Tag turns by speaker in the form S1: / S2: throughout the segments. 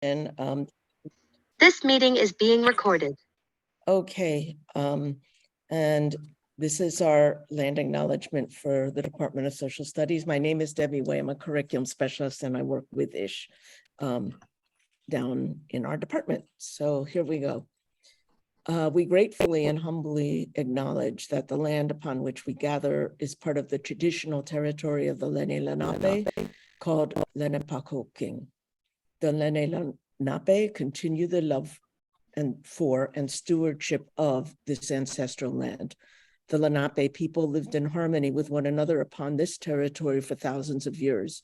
S1: And
S2: This meeting is being recorded.
S1: okay, and this is our land acknowledgement for the Department of Social Studies. My name is Debbie Way. I'm a curriculum specialist and I work with ISH down in our department. So here we go. We gratefully and humbly acknowledge that the land upon which we gather is part of the traditional territory of the Lenni Lenape called Lenapehoking. The Lenni Lenape continue the love and stewardship of this ancestral land. The Lenape people lived in harmony with one another upon this territory for thousands of years.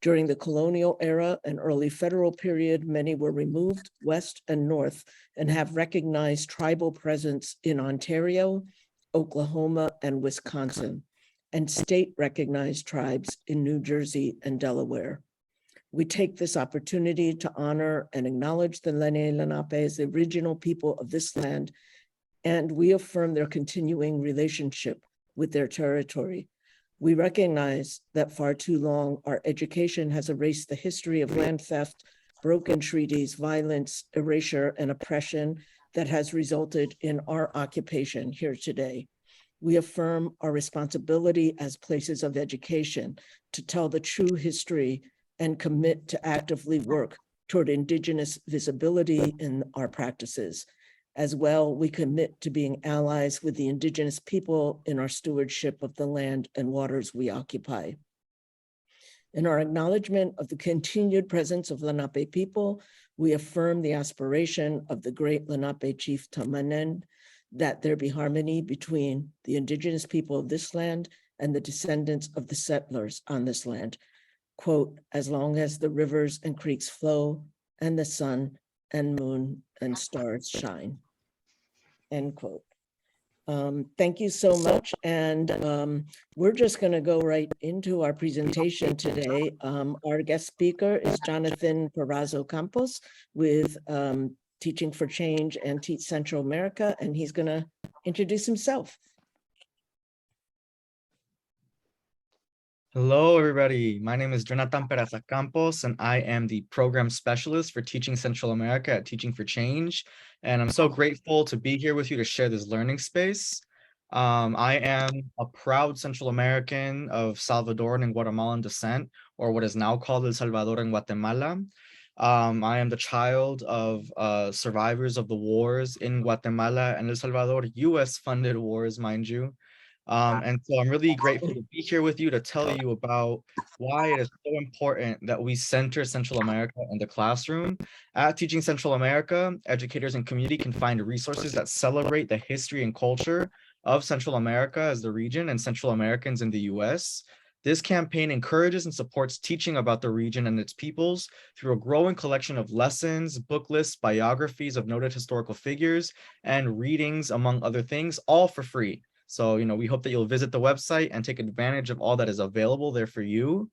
S1: During the colonial era and early federal period, many were removed west and north and have recognized tribal presence in Ontario, Oklahoma, and Wisconsin, and state-recognized tribes in New Jersey and Delaware. We take this opportunity to honor and acknowledge the Lenni Lenape as the original people of this land, and we affirm their continuing relationship with their territory. We recognize that far too long our education has erased the history of land theft, broken treaties, violence, erasure, and oppression that has resulted in our occupation here today. We affirm our responsibility as places of education to tell the true history and commit to actively work toward Indigenous visibility in our practices. As well, we commit to being allies with the Indigenous people in our stewardship of the land and waters we occupy. In our acknowledgement of the continued presence of Lenape people, we affirm the aspiration of the great Lenape chief Tamanen that there be harmony between the Indigenous people of this land and the descendants of the settlers on this land. Quote, as long as the rivers and creeks flow and the sun and moon and stars shine, end quote. Thank you so much. And we're just going to go right into our presentation today. Our guest speaker is Jonathan Perazo Campos with Teaching for Change and Teach Central America, and he's going to introduce himself.
S3: Hello, everybody. My name is Jonathan Peraza Campos, and I am the program specialist for Teaching Central America at Teaching for Change. And I'm so grateful to be here with you to share this learning space. I am a proud Central American of Salvadoran and Guatemalan descent, or what is now called El Salvador and Guatemala. I am the child of survivors of the wars in Guatemala and El Salvador, US-funded wars, mind you. And so I'm really grateful to be here with you to tell you about why it is so important that we center Central America in the classroom. At Teaching Central America, educators and community can find resources that celebrate the history and culture of Central America as the region and Central Americans in the US. This campaign encourages and supports teaching about the region and its peoples through a growing collection of lessons, book lists, biographies of noted historical figures, and readings, among other things, all for free. So, we hope that you'll visit the website and take advantage of all that is available there for you.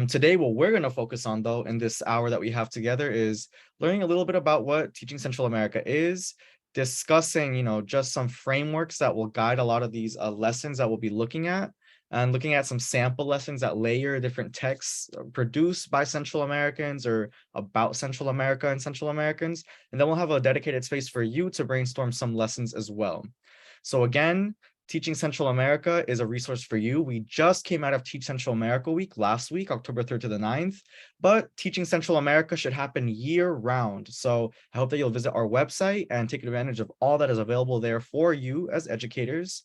S3: Today, what we're going to focus on, though, in this hour that we have together is learning a little bit about what Teaching Central America is, discussing, just some frameworks that will guide a lot of these lessons that we'll be looking at, and looking at some sample lessons that layer different texts produced by Central Americans or about Central America and Central Americans. And then we'll have a dedicated space for you to brainstorm some lessons as well. So again, Teaching Central America is a resource for you. We just came out of Teach Central America Week last week, October 3rd to the 9th, but Teaching Central America should happen year round. So I hope that you'll visit our website and take advantage of all that is available there for you as educators.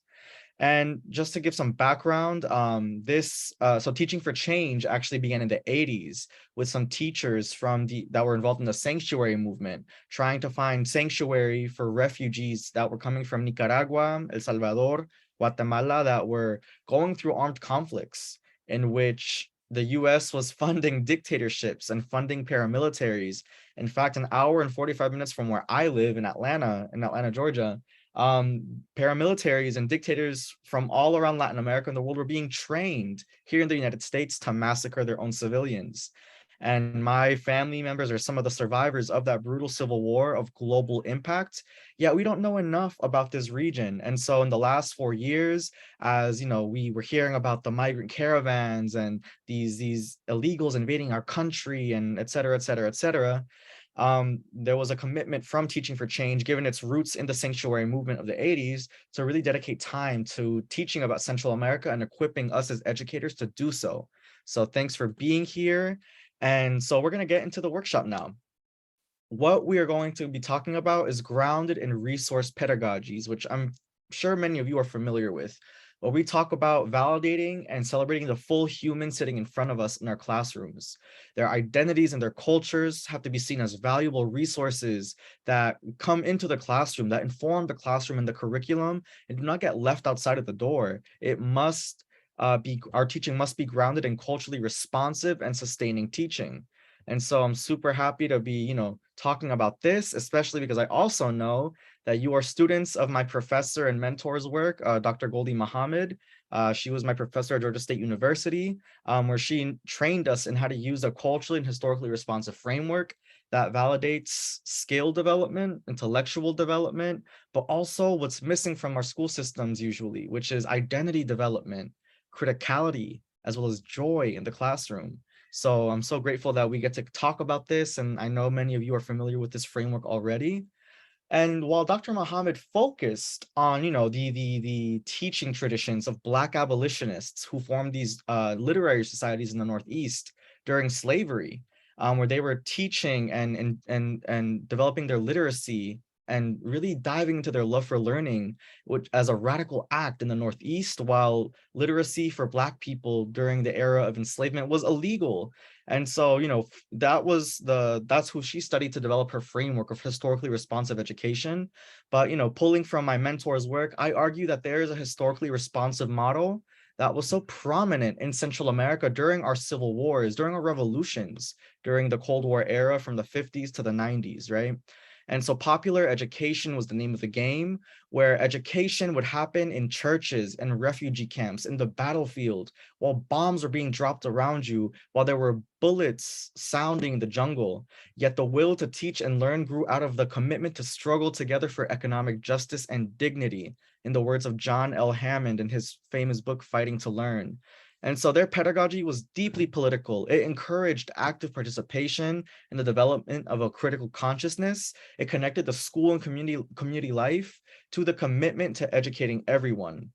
S3: And just to give some background, so Teaching for Change actually began in the 80s with some teachers that were involved in the sanctuary movement, trying to find sanctuary for refugees that were coming from Nicaragua, El Salvador, Guatemala, that were going through armed conflicts in which the US was funding dictatorships and funding paramilitaries. In fact, an hour and 45 minutes from where I live in Atlanta, Georgia, paramilitaries and dictators from all around Latin America and the world were being trained here in the United States to massacre their own civilians. And my family members are some of the survivors of that brutal civil war of global impact. Yet we don't know enough about this region. And so in the last 4 years, as we were hearing about the migrant caravans and these illegals invading our country and et cetera, et cetera, et cetera, there was a commitment from Teaching for Change, given its roots in the sanctuary movement of the 80s, to really dedicate time to teaching about Central America and equipping us as educators to do so. So thanks for being here. And so we're going to get into the workshop now. What we are going to be talking about is grounded in resource pedagogies, which I'm sure many of you are familiar with. Where we talk about validating and celebrating the full human sitting in front of us in our classrooms. Their identities and their cultures have to be seen as valuable resources that come into the classroom, that inform the classroom and the curriculum, and do not get left outside of the door. It must our teaching must be grounded in culturally responsive and sustaining teaching. And so I'm super happy to be, talking about this, especially because I also know that you are students of my professor and mentor's work, Dr. Goldie Muhammad. She was my professor at Georgia State University, where she trained us in how to use a culturally and historically responsive framework that validates skill development, intellectual development, but also what's missing from our school systems usually, which is identity development, criticality, as well as joy in the classroom. So I'm so grateful that we get to talk about this. And I know many of you are familiar with this framework already. And while Dr. Muhammad focused on, the teaching traditions of Black abolitionists who formed these literary societies in the Northeast during slavery, where they were teaching and developing their literacy and really diving into their love for learning, which as a radical act in the Northeast, while literacy for Black people during the era of enslavement was illegal. And so, that's who she studied to develop her framework of historically responsive education. But, pulling from my mentor's work, I argue that there is a historically responsive model that was so prominent in Central America during our civil wars, during our revolutions, during the Cold War era from the 50s to the 90s, right? And so popular education was the name of the game, where education would happen in churches and refugee camps, in the battlefield, while bombs were being dropped around you, while there were bullets sounding in the jungle. Yet the will to teach and learn grew out of the commitment to struggle together for economic justice and dignity, in the words of John L. Hammond in his famous book, Fighting to Learn. And so their pedagogy was deeply political. It encouraged active participation in the development of a critical consciousness. It connected the school and community life to the commitment to educating everyone.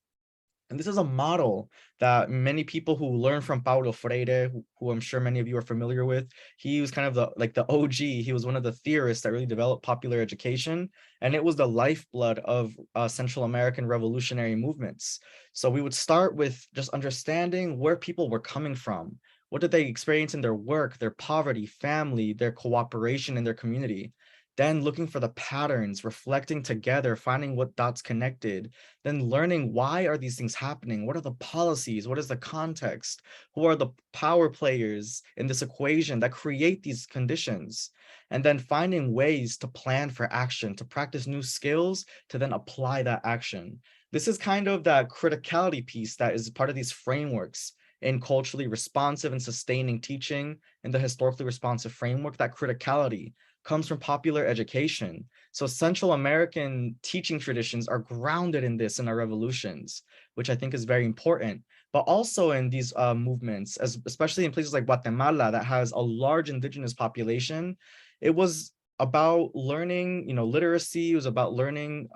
S3: And this is a model that many people who learn from Paulo Freire, who I'm sure many of you are familiar with, he was kind of the OG. He was one of the theorists that really developed popular education. And it was the lifeblood of Central American revolutionary movements. So we would start with just understanding where people were coming from. What did they experience in their work, their poverty, family, their cooperation in their community? Then looking for the patterns, reflecting together, finding what dots connected, then learning why are these things happening? What are the policies? What is the context? Who are the power players in this equation that create these conditions? And then finding ways to plan for action, to practice new skills, to then apply that action. This is kind of that criticality piece that is part of these frameworks in culturally responsive and sustaining teaching in the historically responsive framework. That criticality comes from popular education. So Central American teaching traditions are grounded in this in our revolutions, which I think is very important, but also in these movements, especially in places like Guatemala that has a large indigenous population. It was about learning, literacy. It was about learning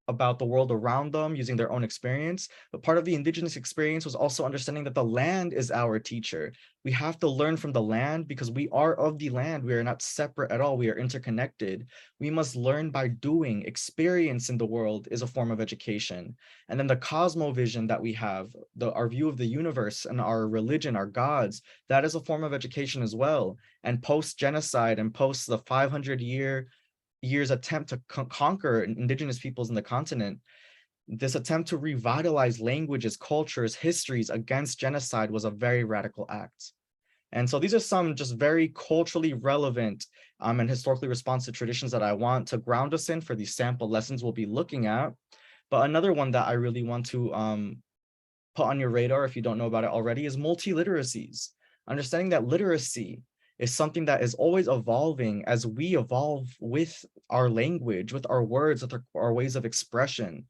S3: about the world around them using their own experience. But part of the indigenous experience was also understanding that the land is our teacher. We have to learn from the land because we are of the land. We are not separate at all. We are interconnected. We must learn by doing. Experience in the world is a form of education. And then the cosmovision that we have, our view of the universe and our religion, our gods, that is a form of education as well. And post-genocide and post the 500 years attempt to conquer indigenous peoples in the continent, this attempt to revitalize languages, cultures, histories against genocide was a very radical act. And so these are some just very culturally relevant and historically responsive traditions that I want to ground us in for these sample lessons we'll be looking at. But another one that I really want to put on your radar, if you don't know about it already, is multiliteracies. Understanding that literacy is something that is always evolving as we evolve with our language, with our words, with our ways of expression.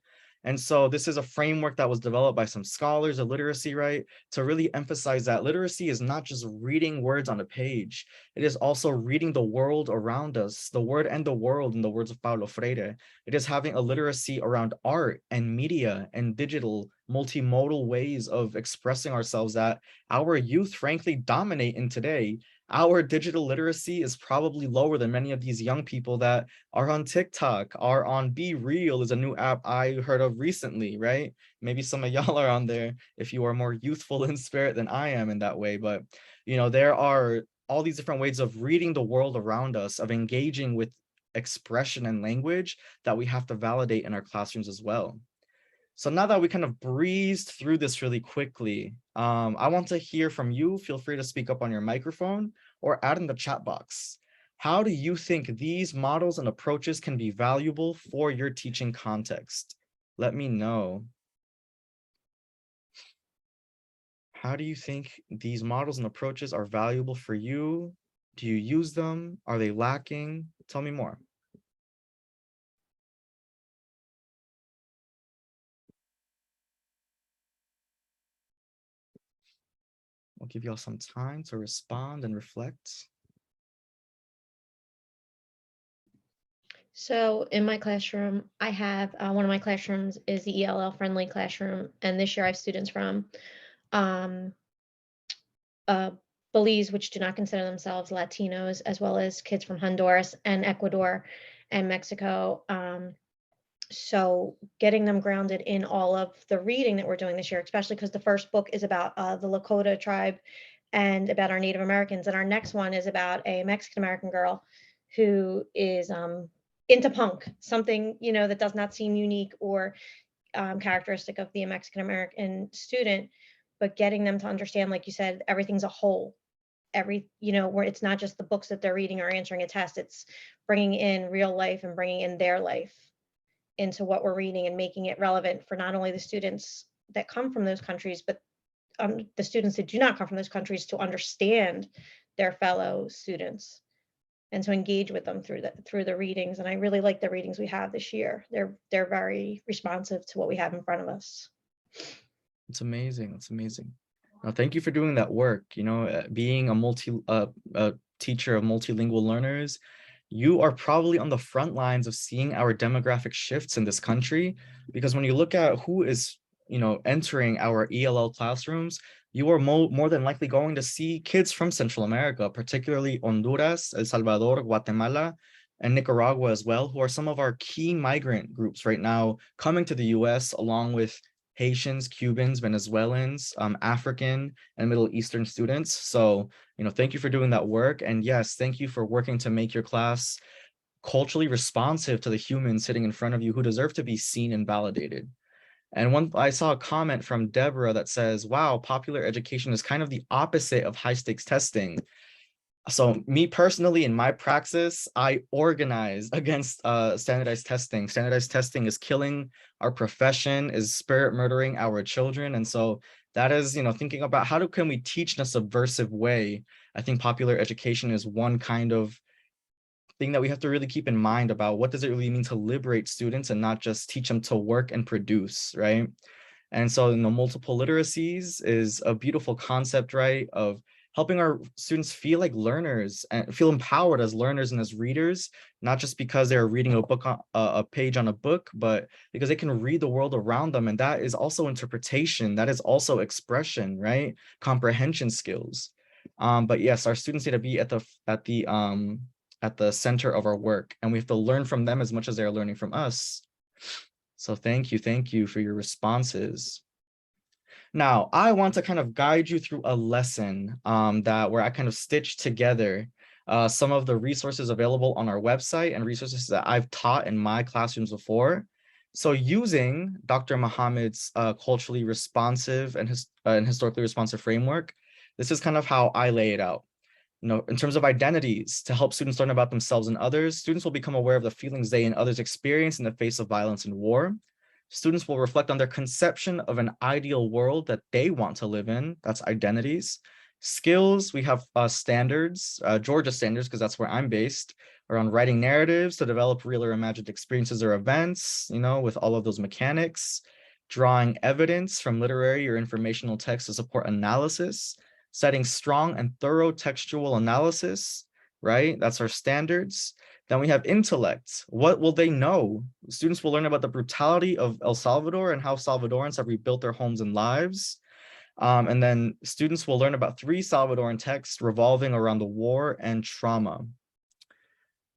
S3: And so this is a framework that was developed by some scholars of literacy, right? To really emphasize that literacy is not just reading words on a page. It is also reading the world around us, the word and the world, in the words of Paulo Freire. It is having a literacy around art and media and digital multimodal ways of expressing ourselves that our youth frankly dominate in today. Our digital literacy is probably lower than many of these young people that are on TikTok, are on Be Real, is a new app I heard of recently, right? Maybe some of y'all are on there if you are more youthful in spirit than I am in that way. But, there are all these different ways of reading the world around us, of engaging with expression and language that we have to validate in our classrooms as well. So now that we kind of breezed through this really quickly, I want to hear from you. Feel free to speak up on your microphone or add in the chat box. How do you think these models and approaches can be valuable for your teaching context? Let me know. How do you think these models and approaches are valuable for you? Do you use them? Are they lacking? Tell me more. I'll give y'all some time to respond and reflect.
S4: So in my classroom, I have one of my classrooms is the ELL friendly classroom, and this year I have students from um, Belize, which do not consider themselves Latinos, as well as kids from Honduras and Ecuador and Mexico. So getting them grounded in all of the reading that we're doing this year, especially because the first book is about the Lakota tribe and about our Native Americans, and our next one is about a Mexican American girl who is into punk, something that does not seem unique or characteristic of the Mexican American student, but getting them to understand, like you said, everything's a whole. Where it's not just the books that they're reading or answering a test, it's bringing in real life and bringing in their life into what we're reading and making it relevant for not only the students that come from those countries, but the students that do not come from those countries to understand their fellow students and to engage with them through the readings. And I really like the readings we have this year. They're very responsive to what we have in front of us.
S3: It's amazing. It's amazing. Now, thank you for doing that work. Being a teacher of multilingual learners, you are probably on the front lines of seeing our demographic shifts in this country, because when you look at who is, entering our ELL classrooms, you are more than likely going to see kids from Central America, particularly Honduras, El Salvador, Guatemala, and Nicaragua as well, who are some of our key migrant groups right now coming to the US, along with Haitians, Cubans, Venezuelans, African and Middle Eastern students. So, thank you for doing that work. And yes, thank you for working to make your class culturally responsive to the humans sitting in front of you who deserve to be seen and validated. And I saw a comment from Deborah that says, wow, popular education is kind of the opposite of high stakes testing. So me personally, in my praxis, I organize against standardized testing. Standardized testing is killing our profession, is spirit murdering our children. And so that is, thinking about can we teach in a subversive way? I think popular education is one kind of thing that we have to really keep in mind about what does it really mean to liberate students and not just teach them to work and produce, right? And so, multiple literacies is a beautiful concept, right, of helping our students feel like learners and feel empowered as learners and as readers, not just because they're reading a book on a page on a book, but because they can read the world around them. And that is also interpretation. That is also expression, right? Comprehension skills. But yes, our students need to be at the center of our work, and we have to learn from them as much as they're learning from us. So thank you for your responses. Now, I want to kind of guide you through a lesson where I kind of stitched together some of the resources available on our website and resources that I've taught in my classrooms before. So using Dr. Muhammad's culturally responsive and historically responsive framework, this is kind of how I lay it out. In terms of identities, to help students learn about themselves and others, students will become aware of the feelings they and others experience in the face of violence and war. Students will reflect on their conception of an ideal world that they want to live in. That's identities. Skills, we have standards, Georgia standards, because that's where I'm based. around writing narratives to develop real or imagined experiences or events, with all of those mechanics, drawing evidence from literary or informational texts to support analysis, setting strong and thorough textual analysis, right? That's our standards. Then we have intellect. What will they know? Students will learn about the brutality of El Salvador and how Salvadorans have rebuilt their homes and lives. And then students will learn about 3 Salvadoran texts revolving around the war and trauma.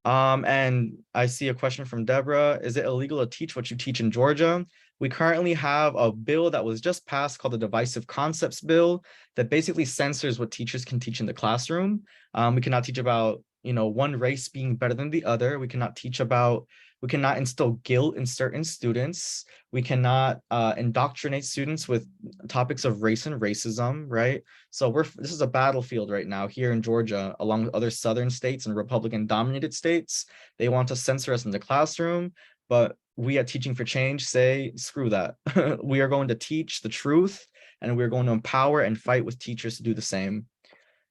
S3: And I see a question from Deborah. Is it illegal to teach what you teach in Georgia? We currently have a bill that was just passed called the Divisive Concepts Bill that basically censors what teachers can teach in the classroom. We cannot teach about, one race being better than the other. We cannot instill guilt in certain students. We cannot indoctrinate students with topics of race and racism, right? So this is a battlefield right now here in Georgia, along with other Southern states and Republican-dominated states. They want to censor us in the classroom, but we at Teaching for Change say, screw that. We are going to teach the truth, and we're going to empower and fight with teachers to do the same.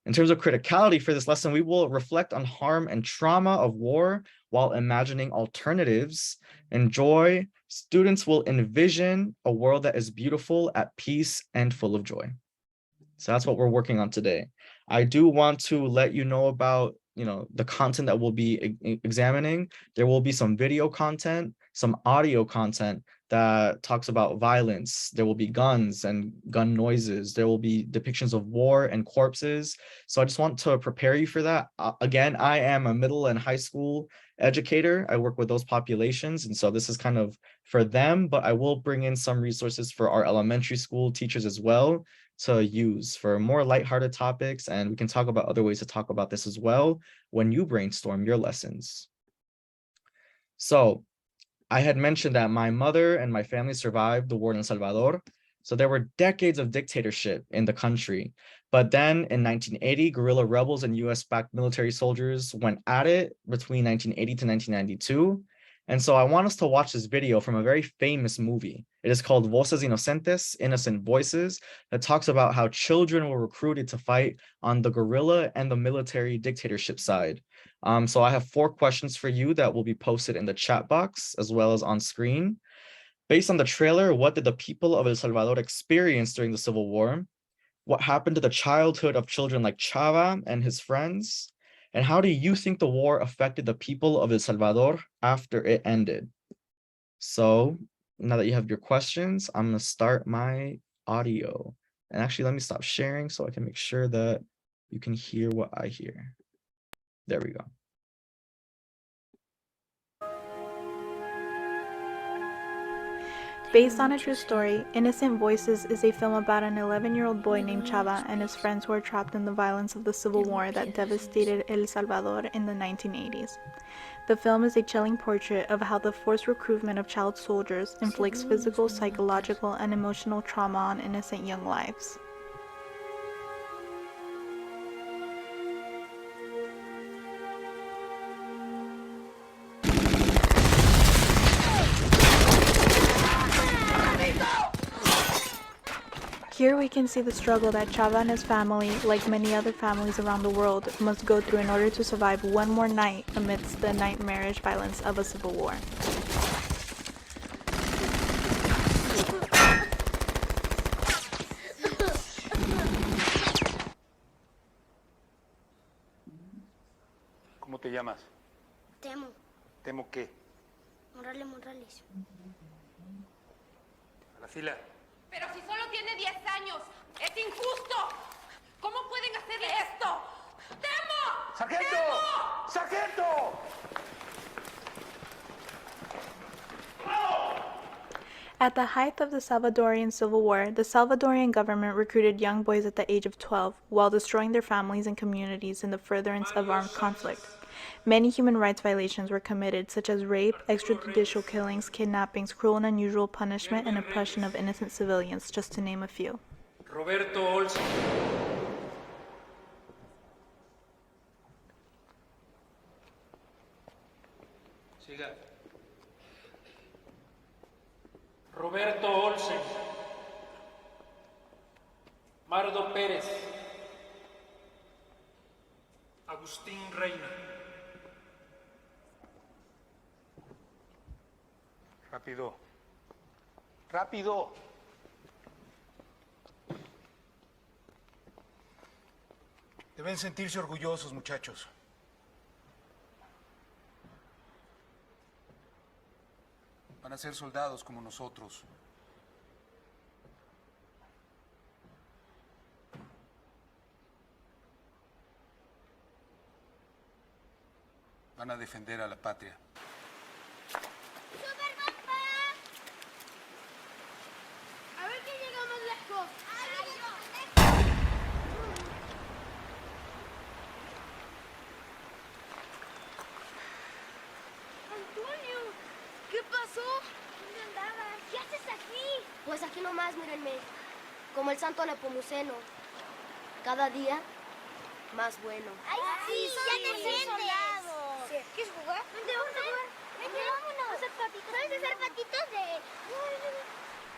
S3: In terms of criticality for this lesson, we will reflect on harm and trauma of war while imagining alternatives. In joy, students will envision a world that is beautiful, at peace, and full of joy. So that's what we're working on today. I do want to let you know about, the content that we'll be examining. There will be some video content, some audio content that talks about violence. There will be guns and gun noises. There will be depictions of war and corpses. So I just want to prepare you for that. Again, I am a middle and high school educator. I work with those populations. And so this is kind of for them, but I will bring in some resources for our elementary school teachers as well to use for more lighthearted topics. And we can talk about other ways to talk about this as well when you brainstorm your lessons. So I had mentioned that my mother and my family survived the war in El Salvador. So there were decades of dictatorship in the country. But then in 1980, guerrilla rebels and US-backed military soldiers went at it between 1980 to 1992. And so I want us to watch this video from a very famous movie. It is called Voces Inocentes, Innocent Voices, that talks about how children were recruited to fight on the guerrilla and the military dictatorship side. So I have 4 questions for you that will be posted in the chat box as well as on screen. Based on the trailer, what did the people of El Salvador experience during the Civil War? What happened to the childhood of children like Chava and his friends? And how do you think the war affected the people of El Salvador after it ended? So now that you have your questions, I'm going to start my audio. And actually, let me stop sharing so I can make sure that you can hear what I hear. There we go.
S5: Based on a true story, Innocent Voices is a film about an 11-year-old boy named Chava and his friends who were trapped in the violence of the Civil War that devastated El Salvador in the 1980s. The film is a chilling portrait of how the forced recruitment of child soldiers inflicts physical, psychological, and emotional trauma on innocent young lives. Here we can see the struggle that Chava and his family, like many other families around the world, must go through in order to survive one more night amidst the nightmarish violence of a civil war.
S6: ¿Cómo te llamas?
S7: Temo.
S6: ¿Temo qué?
S7: Morales.
S6: A la fila.
S8: Pero si solo tiene 10 años, es injusto. ¿Cómo pueden hacerle esto? ¡Temo!
S6: ¡Sargento!
S8: ¡Temo!
S6: ¡Sargento!
S5: At the height of the Salvadorian Civil War, the Salvadorian government recruited young boys at the age of 12 while destroying their families and communities in the furtherance of armed conflict. Many human rights violations were committed, such as rape, extrajudicial killings, kidnappings, cruel and unusual punishment, and oppression of innocent civilians, just to name a few.
S6: Roberto Olsen. Siga. Roberto Olsen. Mardo Pérez. Agustín Reina. Rápido. Rápido. Deben sentirse orgullosos, muchachos. Van a ser soldados como nosotros. Van a defender a la patria.
S7: ¡Super papá! A ver quién llega más lejos. Antonio, ¿qué pasó? ¿Dónde andabas? ¿Qué haces aquí? Pues aquí nomás, mírenme. Como el santo Nepomuceno. Cada día más bueno. ¡Ay, sí! ¡Ya te sientes! Sí. ¿Quieres jugar? ¿Dónde vamos a jugar? Vente, vámonos. ¿Hacer patitos? ¿Sabes hacer patitos de...?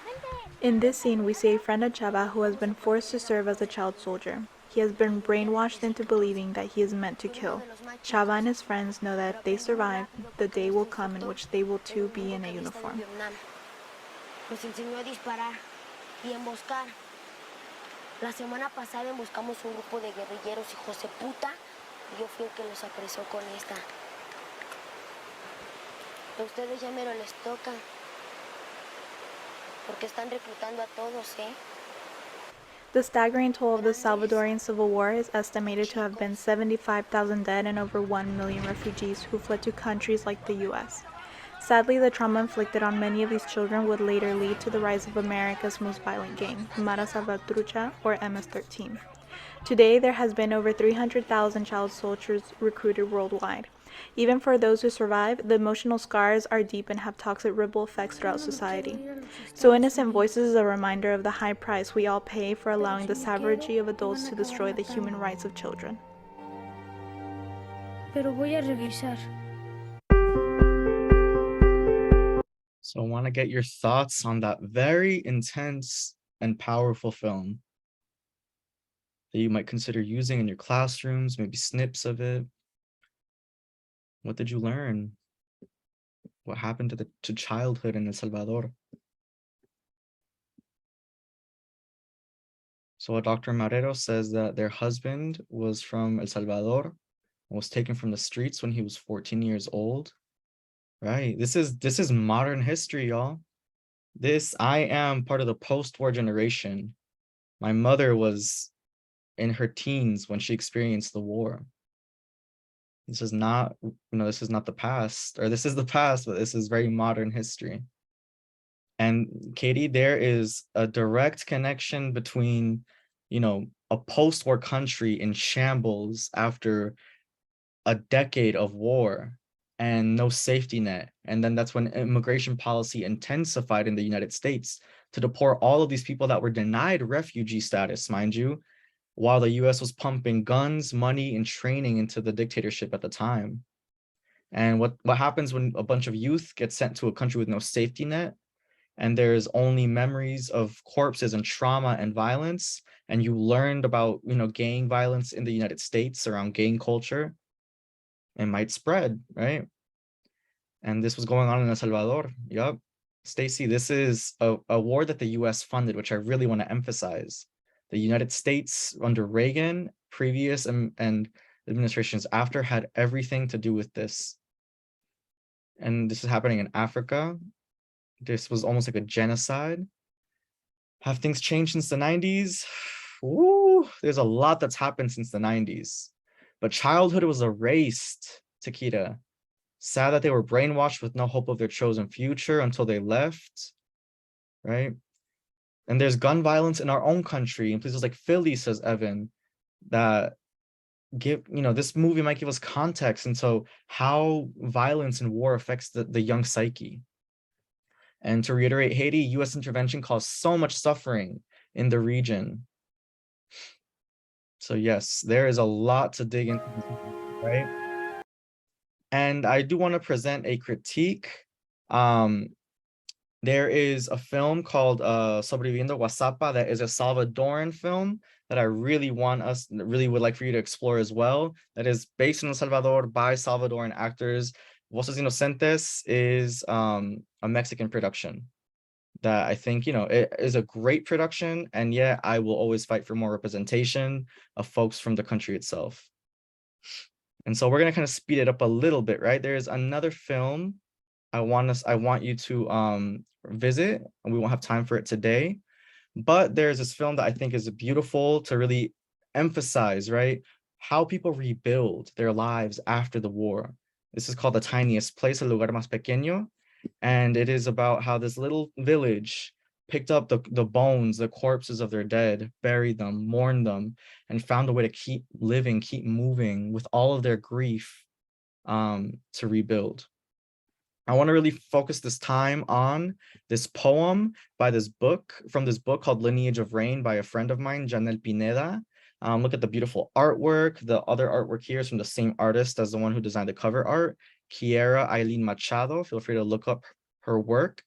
S7: Vente.
S5: In this scene, we see a friend of Chava who has been forced to serve as a child soldier. He has been brainwashed into believing that he is meant to kill. Chava and his friends know that if they survive, the day will come in which they will too be in a uniform.
S7: Nos enseñó a disparar y emboscar. La semana pasada emboscamos un grupo de guerrilleros hijos de puta y yo fui el que los apresó con esta. A ustedes ya mero les toca. Porque están reclutando a todos, ¿eh?
S5: The staggering toll of the Salvadorian Civil War is estimated to have been 75,000 dead and over 1 million refugees who fled to countries like the US. Sadly, the trauma inflicted on many of these children would later lead to the rise of America's most violent gang, Mara Salvatrucha, or MS-13. Today, there has been over 300,000 child soldiers recruited worldwide. Even for those who survive, the emotional scars are deep and have toxic ripple effects throughout society. So Innocent Voices is a reminder of the high price we all pay for allowing the savagery of adults to destroy the human rights of children.
S7: Pero voy a regresar.
S3: So I want to get your thoughts on that very intense and powerful film that you might consider using in your classrooms, maybe snips of it. What did you learn? What happened to childhood in El Salvador? So Dr. Marrero says that their husband was from El Salvador and was taken from the streets when he was 14 years old. Right. This is modern history, y'all. I am part of the post-war generation. My mother was in her teens when she experienced the war. This is not, this is not the past, or this is the past, but this is very modern history. And Katie, there is a direct connection between, a post-war country in shambles after a decade of war and no safety net. And then that's when immigration policy intensified in the United States to deport all of these people that were denied refugee status, mind you, while the US was pumping guns, money, and training into the dictatorship at the time. And what happens when a bunch of youth get sent to a country with no safety net, and there's only memories of corpses and trauma and violence, and you learned about, gang violence in the United States around gang culture, it might spread, right? And this was going on in El Salvador. Yup. Stacy, this is a war that the US funded, which I really want to emphasize. The United States under Reagan, previous and administrations after, had everything to do with this. And this is happening in Africa. This was almost like a genocide. Have things changed since the 90s? Ooh, there's a lot that's happened since the 90s. But childhood was erased, Takeda. Sad that they were brainwashed with no hope of their chosen future until they left, right? And there's gun violence in our own country in places like Philly, says Evan, that this movie might give us context into how violence and war affects the young psyche. And to reiterate, Haiti, US intervention caused so much suffering in the region. So yes, there is a lot to dig into, right? And I do want to present a critique. There is a film called Sobreviviendo Guasapa that is a Salvadoran film that I really would like for you to explore as well. That is based in El Salvador by Salvadoran actors Voces Inocentes is a Mexican production that I think, it is a great production, and yet I will always fight for more representation of folks from the country itself. And so we're gonna kind of speed it up a little bit, right? There's another film I want you to visit, and we won't have time for it today. But there's this film that I think is beautiful to really emphasize, right? How people rebuild their lives after the war. This is called The Tiniest Place, El Lugar Más Pequeño. And it is about how this little village picked up the bones, the corpses of their dead, buried them, mourned them, and found a way to keep living, keep moving with all of their grief to rebuild. I want to really focus this time on this poem from this book called Lineage of Rain by a friend of mine, Janelle Pineda. Look at the beautiful artwork. The other artwork here is from the same artist as the one who designed the cover art, Kiera Eileen Machado. Feel free to look up her work.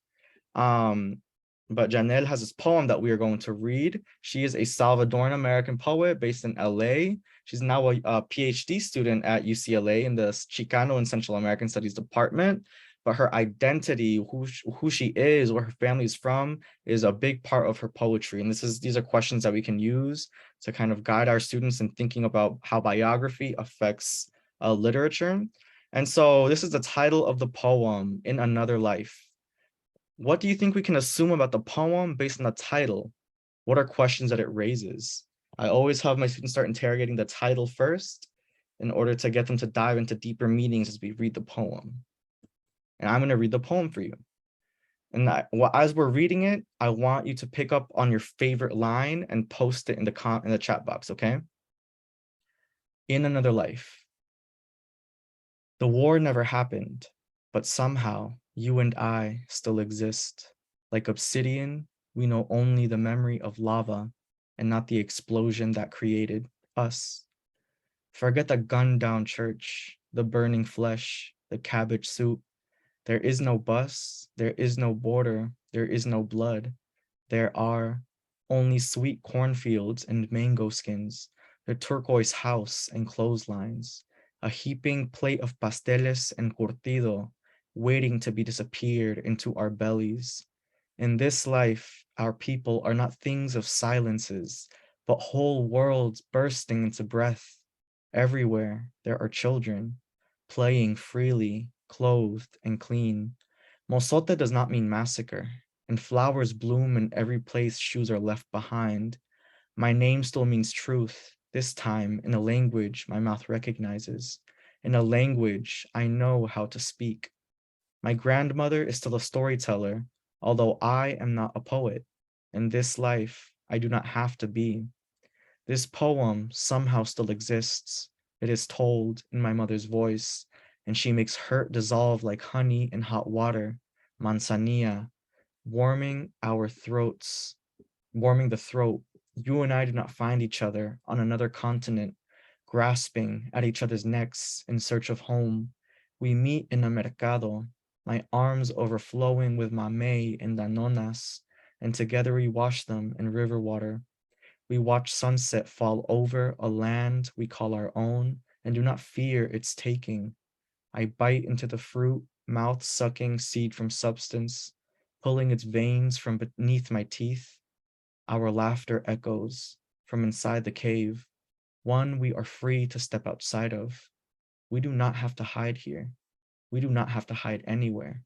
S3: But Janelle has this poem that we are going to read. She is a Salvadoran American poet based in LA. She's now a PhD student at UCLA in the Chicano and Central American Studies department. But her identity, who she is, where her family is from, is a big part of her poetry. And these are questions that we can use to kind of guide our students in thinking about how biography affects literature. And so this is the title of the poem, In Another Life. What do you think we can assume about the poem based on the title? What are questions that it raises? I always have my students start interrogating the title first in order to get them to dive into deeper meanings as we read the poem. And I'm going to read the poem for you. And as we're reading it, I want you to pick up on your favorite line and post it in the chat box, okay? In another life. The war never happened, but somehow you and I still exist. Like obsidian, we know only the memory of lava and not the explosion that created us. Forget the gunned-down church, the burning flesh, the cabbage soup. There is no bus, there is no border, there is no blood. There are only sweet cornfields and mango skins, the turquoise house and clotheslines, a heaping plate of pasteles and curtido, waiting to be disappeared into our bellies. In this life, our people are not things of silences, but whole worlds bursting into breath. Everywhere there are children, playing freely, clothed and clean. Mozote does not mean massacre, and flowers bloom in every place shoes are left behind. My name still means truth, this time in a language my mouth recognizes, in a language I know how to speak. My grandmother is still a storyteller, although I am not a poet. In this life, I do not have to be. This poem somehow still exists. It is told in my mother's voice, and she makes hurt dissolve like honey in hot water, manzanilla, warming the throat. You and I do not find each other on another continent, grasping at each other's necks in search of home. We meet in a mercado, my arms overflowing with mamey and danonas, and together we wash them in river water. We watch sunset fall over a land we call our own and do not fear its taking. I bite into the fruit, mouth sucking seed from substance, pulling its veins from beneath my teeth. Our laughter echoes from inside the cave, one we are free to step outside of. We do not have to hide here. We do not have to hide anywhere.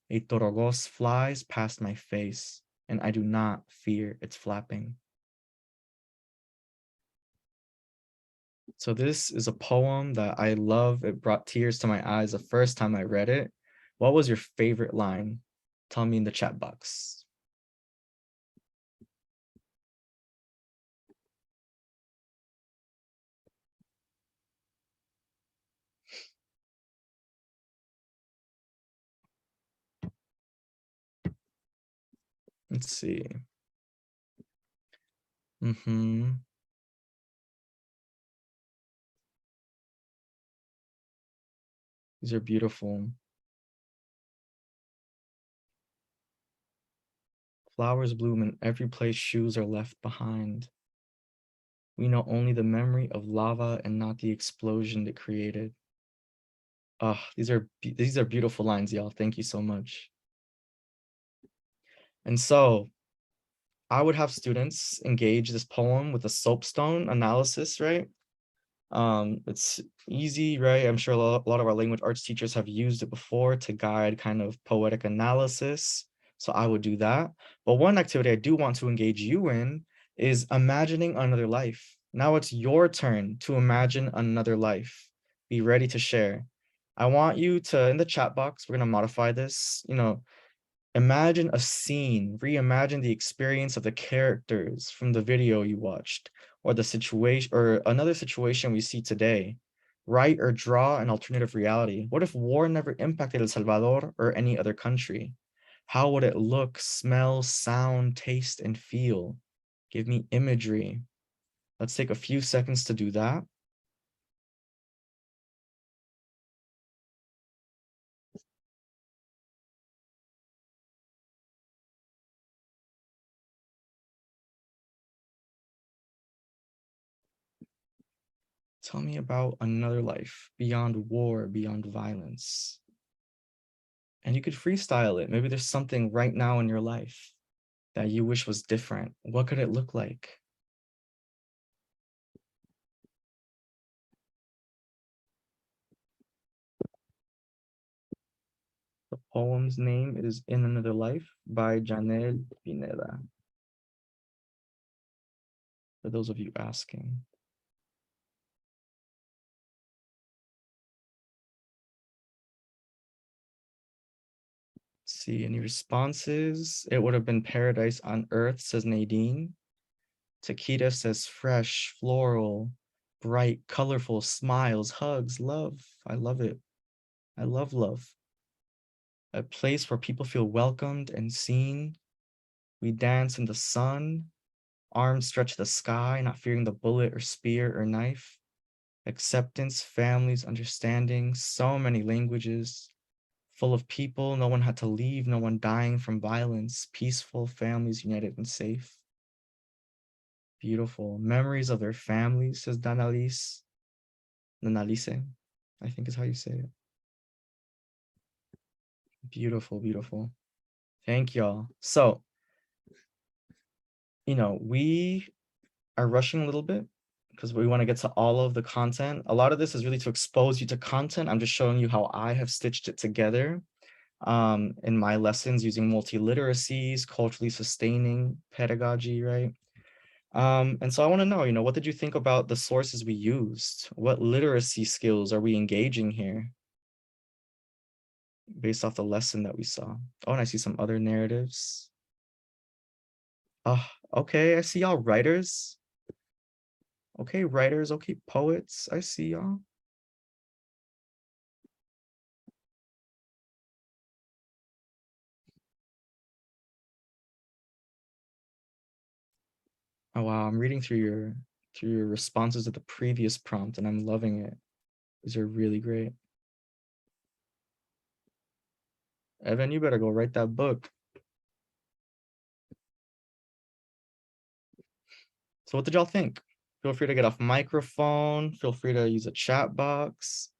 S3: A torogos flies past my face, and I do not fear its flapping. So this is a poem that I love. It brought tears to my eyes the first time I read it. What was your favorite line? Tell me in the chat box. Let's see. These are beautiful. Flowers bloom in every place shoes are left behind. We know only the memory of lava and not the explosion that created. Oh, these are beautiful lines, y'all. Thank you so much. And so I would have students engage this poem with a soapstone analysis, right? It's easy, right? I'm sure a lot of our language arts teachers have used it before to guide kind of poetic analysis. So I would do that. But one activity I do want to engage you in is imagining another life. Now it's your turn to imagine another life. Be ready to share. I want you to, in the chat box, we're going to modify this, imagine a scene, reimagine the experience of the characters from the video you watched, or the situation, or another situation we see today. Write or draw an alternative reality. What if war never impacted El Salvador or any other country? How would it look, smell, sound, taste, and feel? Give me imagery. Let's take a few seconds to do that. Tell me about another life beyond war, beyond violence. And you could freestyle it. Maybe there's something right now in your life that you wish was different. What could it look like? The poem's name is In Another Life by Janelle Pineda. For those of you asking. See any responses? It would have been Paradise on Earth, says Nadine. Takita says fresh, floral, bright, colorful, smiles, hugs, love. I love it. I love love. A place where people feel welcomed and seen. We dance in the sun, arms stretched to the sky, not fearing the bullet or spear or knife. Acceptance, families, understanding, so many languages, full of people, no one had to leave, no one dying from violence, peaceful families united and safe. Beautiful. Memories of their families, says Danalice. Danalice, I think is how you say it. Beautiful, beautiful. Thank y'all. So, we are rushing a little bit because we want to get to all of the content. A lot of this is really to expose you to content. I'm just showing you how I have stitched it together in my lessons using multiliteracies, culturally sustaining pedagogy, right? And so I want to know, what did you think about the sources we used? What literacy skills are we engaging here based off the lesson that we saw? Oh, and I see some other narratives. Oh, okay, I see y'all writers. Okay, writers, okay, poets, I see y'all. Oh wow, I'm reading through your responses to the previous prompt and I'm loving it. These are really great. Evan, you better go write that book. So what did y'all think? Feel free to get off microphone. Feel free to use a chat box.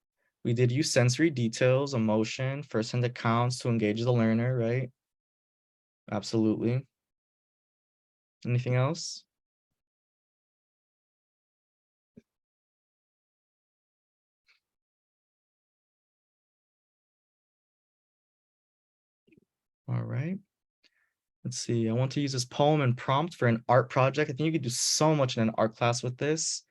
S3: We did use sensory details, emotion, first-hand accounts to engage the learner, right? Absolutely. Anything else? All right. Let's see. I want to use this poem and prompt for an art project. I think you could do so much in an art class with this.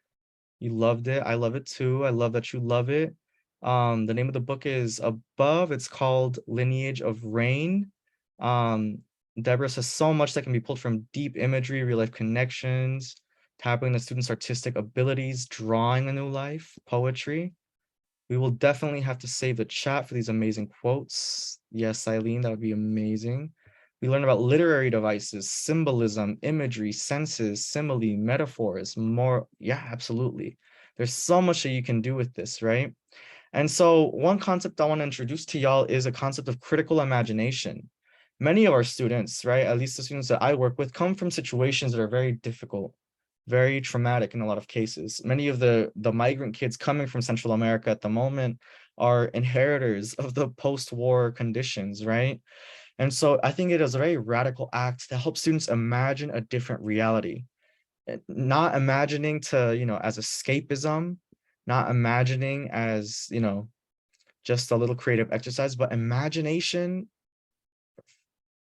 S3: You loved it. I love it too. I love that you love it. The name of the book is above. It's called Lineage of Rain. Deborah says so much that can be pulled from deep imagery, real life connections, tapping the students' artistic abilities, drawing a new life, poetry. We will definitely have to save the chat for these amazing quotes. Yes, Eileen, that would be amazing. We learn about literary devices, symbolism, imagery, senses, simile, metaphors, more. Yeah, absolutely. There's so much that you can do with this, right? And so one concept I want to introduce to y'all is a concept of critical imagination. Many of our students, right, at least the students that I work with, come from situations that are very difficult, very traumatic in a lot of cases. Many of the migrant kids coming from Central America at the moment are inheritors of the post-war conditions, right? And so I think it is a very radical act to help students imagine a different reality. Not imagining to, as escapism, not imagining as, just a little creative exercise, but imagination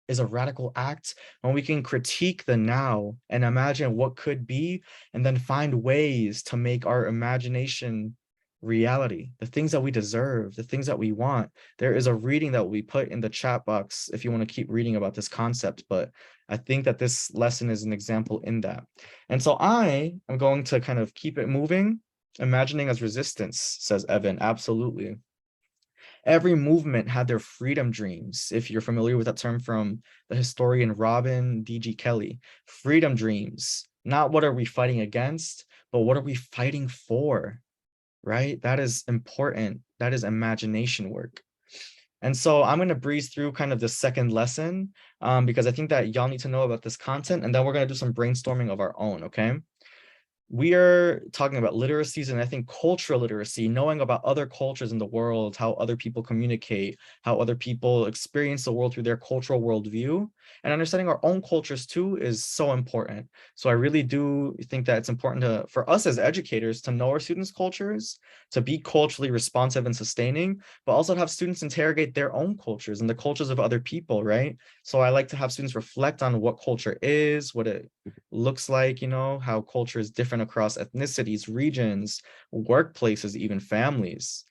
S3: is a radical act when we can critique the now and imagine what could be, and then find ways to make our imagination reality, the things that we deserve, the things that we want. There is a reading that we put in the chat box if you want to keep reading about this concept, but I think that this lesson is an example in that. And so I am going to kind of keep it moving. Imagining as resistance, says Evan. Absolutely. Every movement had their freedom dreams. If you're familiar with that term from the historian Robin D.G. Kelly, freedom dreams, not what are we fighting against, but what are we fighting for, right? That is important. That is imagination work. And so I'm going to breeze through kind of the second lesson because I think that y'all need to know about this content, and then we're going to do some brainstorming of our own, okay? We are talking about literacies, and I think cultural literacy, knowing about other cultures in the world, how other people communicate, how other people experience the world through their cultural worldview, and understanding our own cultures too is so important. So I really do think that it's important for us as educators to know our students' cultures, to be culturally responsive and sustaining, but also to have students interrogate their own cultures and the cultures of other people, right? So I like to have students reflect on what culture is, what it looks like, how culture is different across ethnicities, regions, workplaces, even families.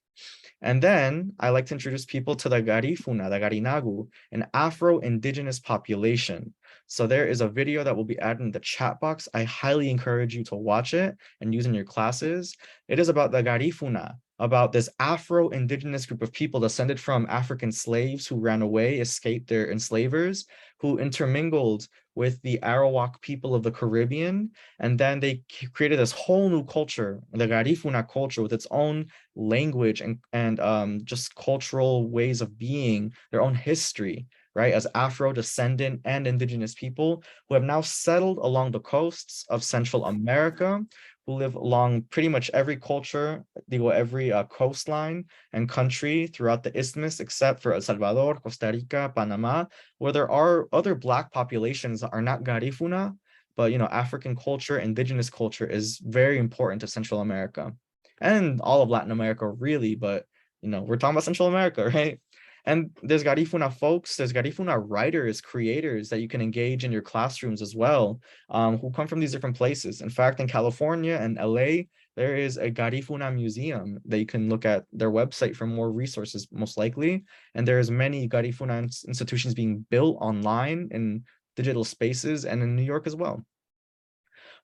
S3: And then I like to introduce people to the Garifuna, the Garinagu, an Afro-Indigenous population. So there is a video that will be added in the chat box. I highly encourage you to watch it and use in your classes. It is about the Garifuna, about this Afro-Indigenous group of people descended from African slaves who ran away, escaped their enslavers, who intermingled with the Arawak people of the Caribbean. And then they created this whole new culture, the Garifuna culture, with its own language and just cultural ways of being, their own history, right? As Afro-descendant and indigenous people who have now settled along the coasts of Central America, who live along pretty much every culture, every coastline and country throughout the isthmus, except for El Salvador, Costa Rica, Panama, where there are other Black populations that are not Garifuna, but African culture, indigenous culture is very important to Central America and all of Latin America, really. But we're talking about Central America, right? And there's Garifuna folks, there's Garifuna writers, creators that you can engage in your classrooms as well, who come from these different places. In fact, in California and LA, there is a Garifuna museum that you can look at their website for more resources, most likely. And there's many Garifuna institutions being built online in digital spaces and in New York as well.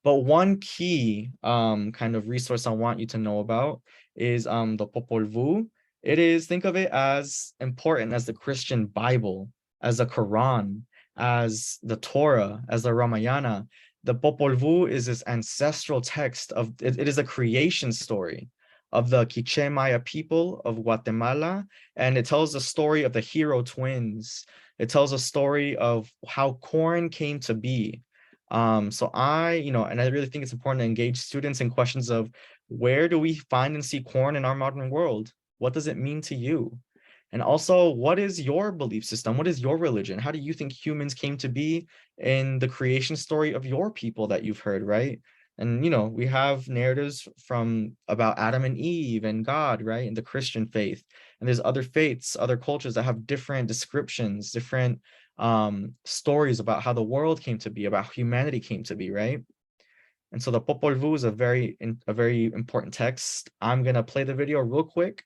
S3: But one key kind of resource I want you to know about is the Popol Vuh. It is, think of it as important as the Christian Bible, as the Quran, as the Torah, as the Ramayana. The Popol Vuh is this ancestral text of, it is a creation story of the Quiché Maya people of Guatemala. And it tells the story of the hero twins. It tells a story of how corn came to be. So and I really think it's important to engage students in questions of, where do we find and see corn in our modern world? What does it mean to you? And also, what is your belief system? What is your religion? How do you think humans came to be in the creation story of your people that you've heard, right? And, we have narratives about Adam and Eve and God, right? In the Christian faith. And there's other faiths, other cultures that have different descriptions, different stories about how the world came to be, about humanity came to be, right? And so the Popol Vuh is a very important text. I'm going to play the video real quick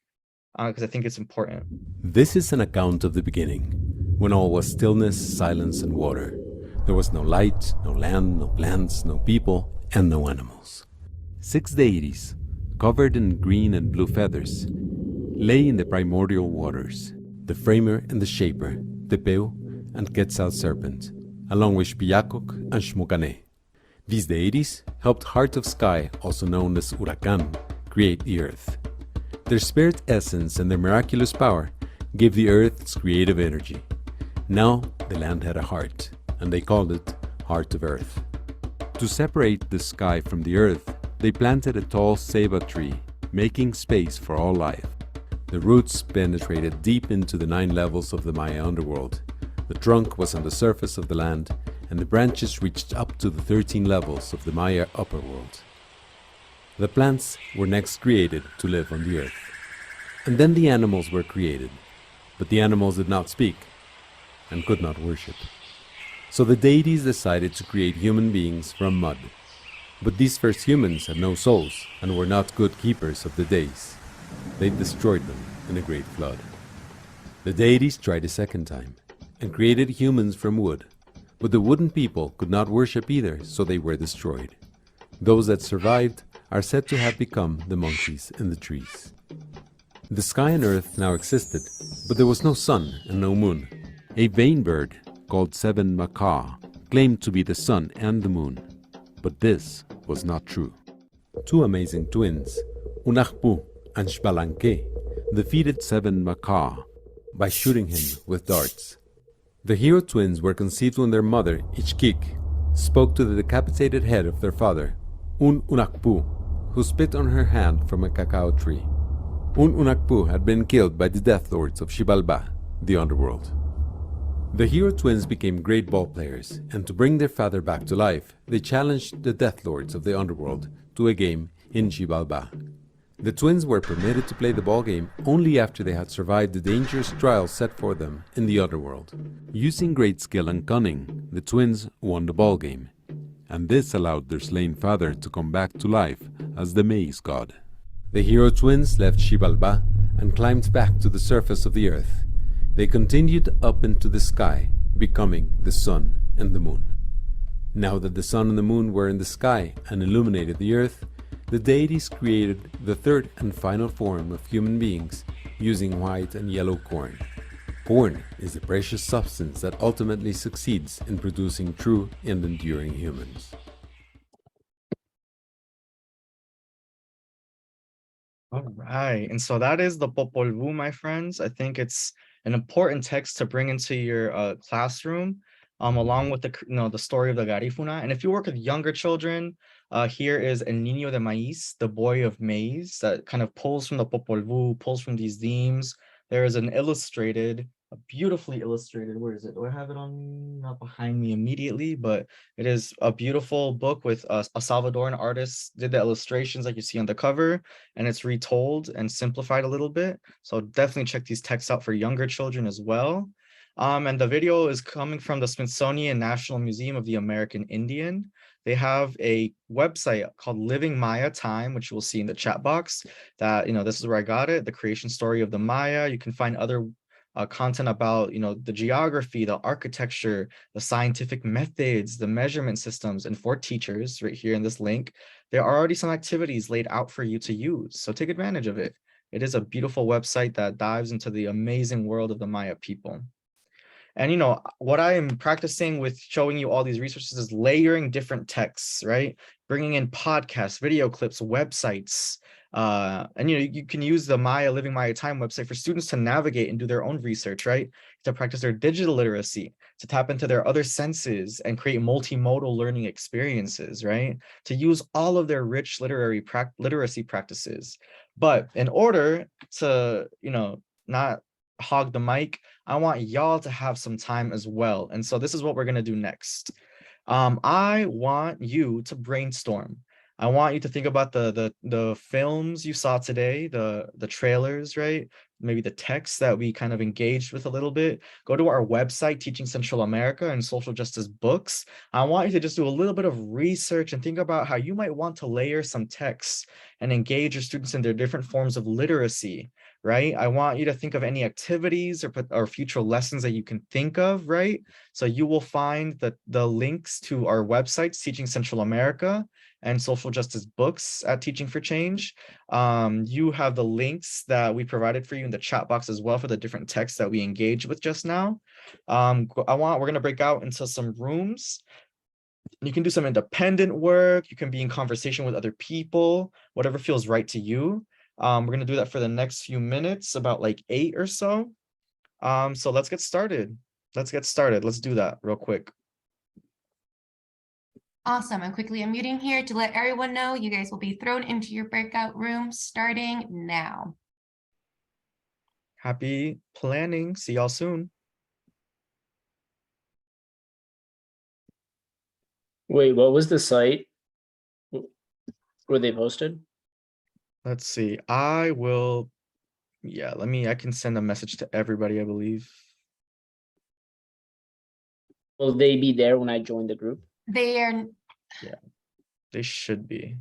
S3: because I think it's important.
S9: This is an account of the beginning, when all was stillness, silence, and water. There was no light, no land, no plants, no people, and no animals. 6 deities, covered in green and blue feathers, lay in the primordial waters, the framer and the shaper, Tepeu and Quetzal serpent, along with Pillacoc and Xmocane. These deities helped Heart of Sky, also known as Huracan, create the earth. Their spirit essence and their miraculous power gave the earth its creative energy. Now the land had a heart, and they called it Heart of Earth. To separate the sky from the earth, they planted a tall ceiba tree, making space for all life. The roots penetrated deep into the 9 levels of the Maya underworld. The trunk was on the surface of the land, and the branches reached up to the 13 levels of the Maya upper world. The plants were next created to live on the earth. And then the animals were created. But the animals did not speak and could not worship. So the deities decided to create human beings from mud. But these first humans had no souls and were not good keepers of the days. They destroyed them in a great flood. The deities tried a second time and created humans from wood. But the wooden people could not worship either, so they were destroyed. Those that survived are said to have become the monkeys in the trees. The sky and earth now existed, but there was no sun and no moon. A vain bird called Seven Macaw claimed to be the sun and the moon. But this was not true. 2 amazing twins, Unakpu and Xbalanque, defeated Seven Macaw by shooting him with darts. The hero twins were conceived when their mother, Ichkik, spoke to the decapitated head of their father, Unakpu, who spit on her hand from a cacao tree. Unakpu had been killed by the Death Lords of Xibalbá, the underworld. The hero twins became great ball players, and to bring their father back to life, they challenged the Death Lords of the underworld to a game in Xibalbá. The twins were permitted to play the ball game only after they had survived the dangerous trials set for them in the underworld. Using great skill and cunning, the twins won the ball game, and this allowed their slain father to come back to life as the maize god. The hero twins left Xibalbá and climbed back to the surface of the earth. They continued up into the sky, becoming the sun and the moon. Now that the sun and the moon were in the sky and illuminated the earth, the deities created the third and final form of human beings using white and yellow corn. Corn is the precious substance that ultimately succeeds in producing true and enduring humans.
S3: All right, and so that is the Popol Vuh, my friends. I think it's an important text to bring into your classroom, along with the story of the Garifuna. And if you work with younger children, here is El Niño de Maíz, the boy of maize, that kind of pulls from the Popol Vuh, pulls from these themes. There is a beautifully illustrated, where is it? Do I have it on? Not behind me immediately, but it is a beautiful book with a Salvadoran artist did the illustrations like you see on the cover, and it's retold and simplified a little bit. So definitely check these texts out for younger children as well. And the video is coming from the Smithsonian National Museum of the American Indian. They have a website called Living Maya Time, which you will see in the chat box. That, this is where I got it, the creation story of the Maya. You can find other content about, the geography, the architecture, the scientific methods, the measurement systems, and for teachers right here in this link, there are already some activities laid out for you to use. So take advantage of it. It is a beautiful website that dives into the amazing world of the Maya people. And what I am practicing with showing you all these resources is layering different texts, right? Bringing in podcasts, video clips, websites. And you can use the Living Maya Time website for students to navigate and do their own research, right? To practice their digital literacy, to tap into their other senses and create multimodal learning experiences, right? To use all of their rich literacy practices. But in order to, not hog the mic, I want y'all to have some time as well. And so this is what we're going to do next. I want you to brainstorm. I want you to think about the films you saw today, the trailers, right? Maybe the text that we kind of engaged with a little bit. Go to our website, Teaching Central America and Social Justice Books. I want you to just do a little bit of research and think about how you might want to layer some texts and engage your students in their different forms of literacy, right? I want you to think of any activities or future lessons that you can think of, right? So you will find the links to our websites, Teaching Central America and Social Justice Books at Teaching for Change. You have the links that we provided for you in the chat box as well for the different texts that we engaged with just now. We're going to break out into some rooms. You can do some independent work. You can be in conversation with other people, whatever feels right to you. We're going to do that for the next few minutes, about like 8 or so. So let's get started. Let's do that real quick.
S10: Awesome. I'm quickly unmuting here to let everyone know you guys will be thrown into your breakout rooms starting now.
S3: Happy planning. See y'all soon.
S11: Wait, what was the site where they posted?
S3: Let's see. I can send a message to everybody, I believe.
S11: Will they be there when I join the group?
S10: They are,
S3: They should be.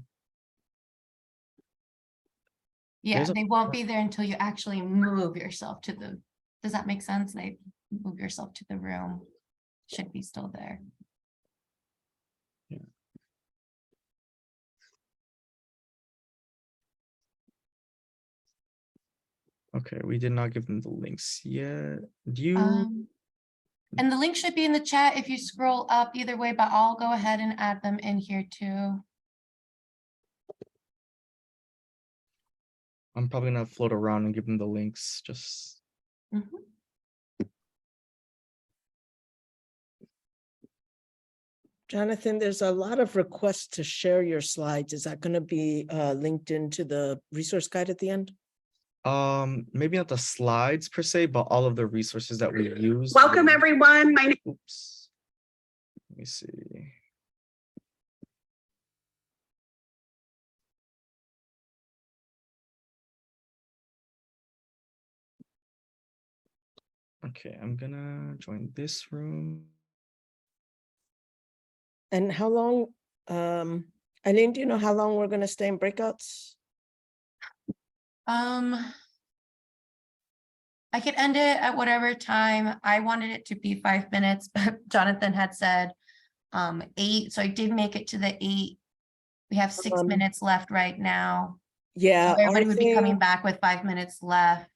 S10: yeah,
S3: There's a-
S10: they won't be there until you actually move yourself to the, does that make sense? They move yourself to the room. Should be still there.
S3: Okay, we did not give them the links yet. Do you?
S10: And the link should be in the chat if you scroll up either way, but I'll go ahead and add them in here too.
S3: I'm probably gonna float around and give them the links. Just
S10: Mhm.
S1: Jonathan, there's a lot of requests to share your slides. Is that going to be linked into the resource guide at the end?
S3: maybe not the slides per se, but all of the resources that we use.
S12: Welcome, everyone.
S3: Oops. Let me see. Okay, I'm gonna join this room.
S1: And how long, Eileen, do you know how long we're going to stay in breakouts?
S10: I could end it at whatever time. I wanted it to be 5 minutes, but Jonathan had said 8, so I did make it to the 8. We have 6 minutes left right now.
S1: Yeah,
S10: So everybody
S1: I
S10: would be coming
S1: think
S10: back with 5 minutes left.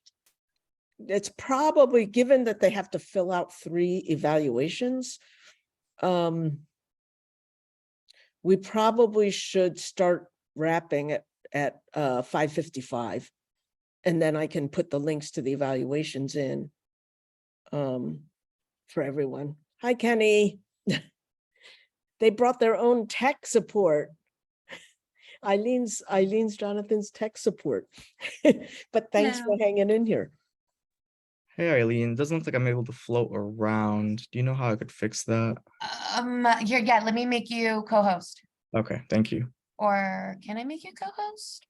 S1: it's probably, given that they have to fill out 3 evaluations, we probably should start wrapping at 5:55. And then I can put the links to the evaluations in for everyone. Hi, Kenny. They brought their own tech support. Eileen's Jonathan's tech support. But thanks for hanging in here.
S3: Hey Eileen, doesn't look like I'm able to float around. Do you know how I could fix that?
S10: Here, yeah, let me make you co-host.
S3: Okay, thank you.
S10: Or can I make you co-host?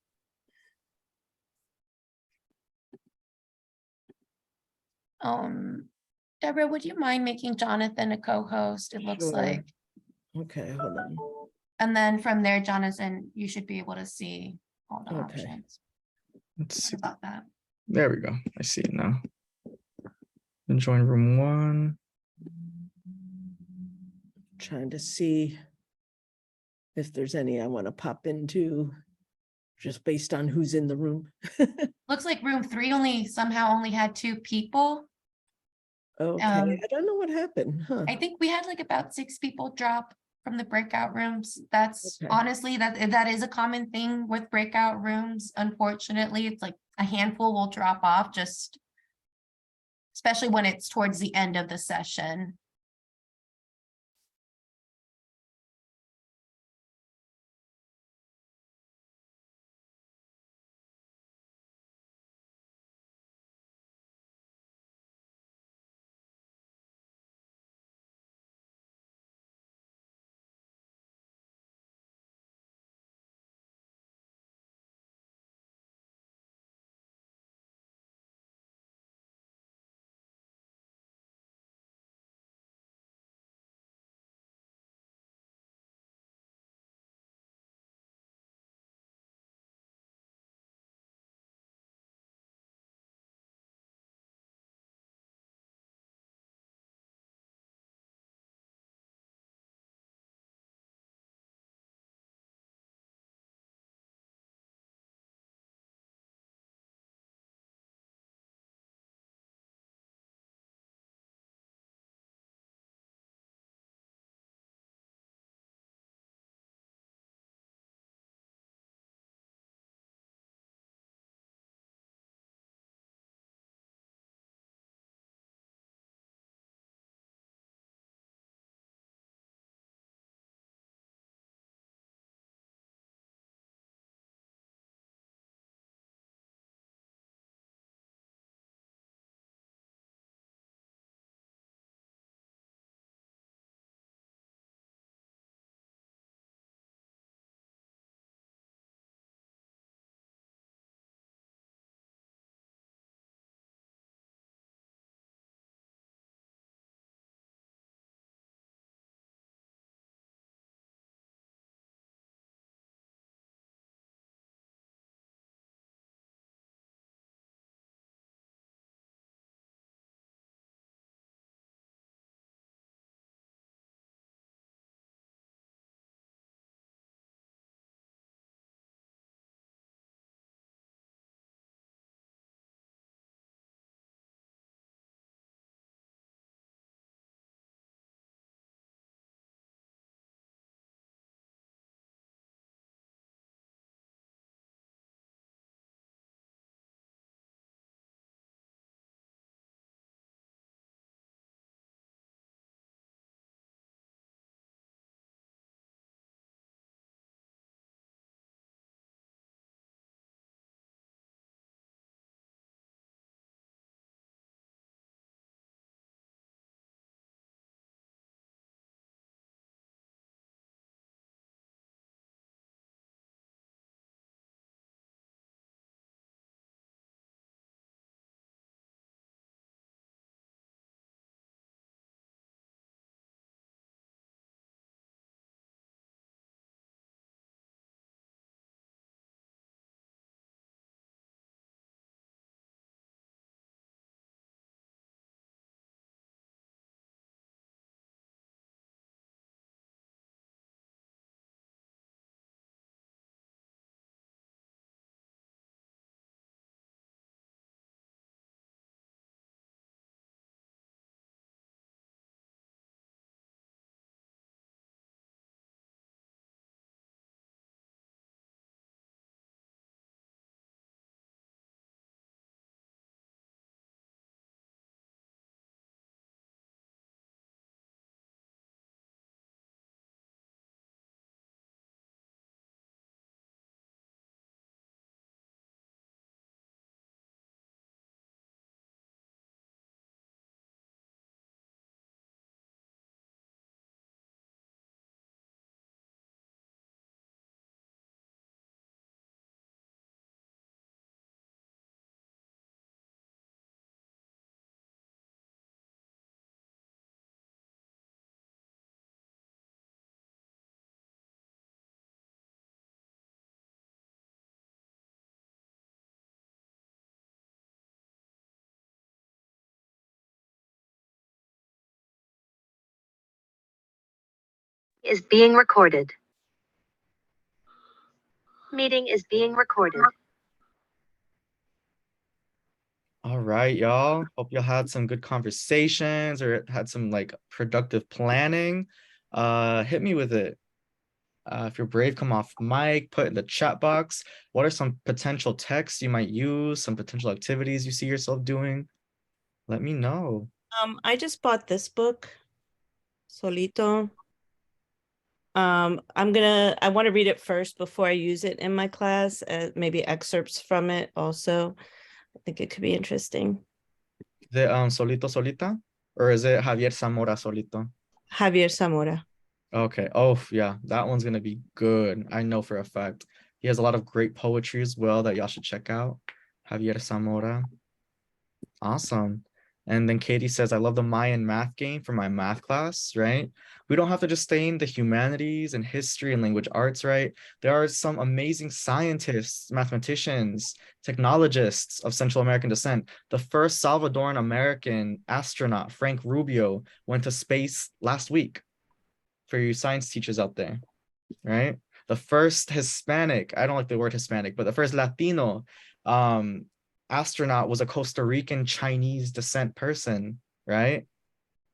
S10: Deborah, would you mind making Jonathan a co-host? It looks
S1: Sure.
S10: like.
S1: Okay, hold on.
S10: And then from there, Jonathan, you should be able to see all the
S1: Okay.
S10: options.
S3: Let's see.
S10: About that.
S3: There we go. I see it now. And join room 1.
S1: Trying to see if there's any I want to pop into, just based on who's in the room.
S10: Looks like room 3 somehow only had 2 people.
S1: Okay, I don't know what happened, huh?
S10: I think we had like about 6 people drop from the breakout rooms. That's
S1: Okay.
S10: honestly, that is a common thing with breakout rooms. Unfortunately, it's like a handful will drop off, just especially when it's towards the end of the session.
S2: Is being recorded. Meeting is being recorded.
S3: All right, y'all. Hope y'all had some good conversations or had some like productive planning. Hit me with it. If you're brave, come off mic, put in the chat box. What are some potential texts you might use, some potential activities you see yourself doing? Let me know.
S12: I just bought this book, Solito. I want to read it first before I use it in my class, maybe excerpts from it also. I think it could be interesting.
S3: The Solito Solita? Or is it Javier Zamora Solito?
S12: Javier Zamora.
S3: Okay. Oh, yeah. That one's gonna be good. I know for a fact. He has a lot of great poetry as well that y'all should check out. Javier Zamora. Awesome. And then Katie says, I love the Mayan math game for my math class, right? We don't have to just stay in the humanities and history and language arts, right? There are some amazing scientists, mathematicians, technologists of Central American descent. The first Salvadoran American astronaut, Frank Rubio, went to space last week, for you science teachers out there, right? The first Hispanic, I don't like the word Hispanic, but the first Latino astronaut was a Costa Rican Chinese descent person, right?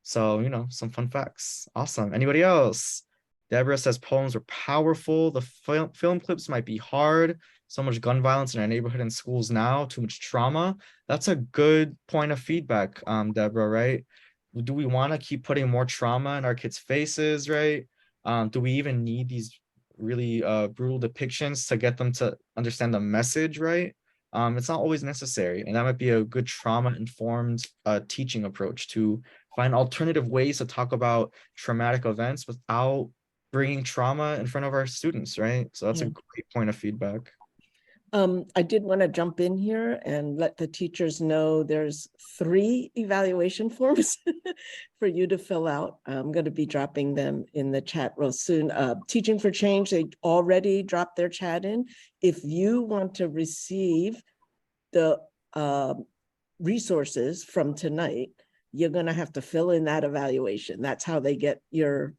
S3: So, some fun facts. Awesome. Anybody else? Deborah says poems are powerful. The film clips might be hard. So much gun violence in our neighborhood and schools now, too much trauma. That's a good point of feedback, Deborah, right? Do we want to keep putting more trauma in our kids' faces, right? Do we even need these really brutal depictions to get them to understand the message, right? It's not always necessary, and that might be a good trauma-informed teaching approach to find alternative ways to talk about traumatic events without bringing trauma in front of our students, right? So that's a great point of feedback.
S1: I did want to jump in here and let the teachers know there's 3 evaluation forms for you to fill out. I'm going to be dropping them in the chat real soon. Teaching for Change, they already dropped their chat in. If you want to receive the resources from tonight, you're going to have to fill in that evaluation. That's how they get your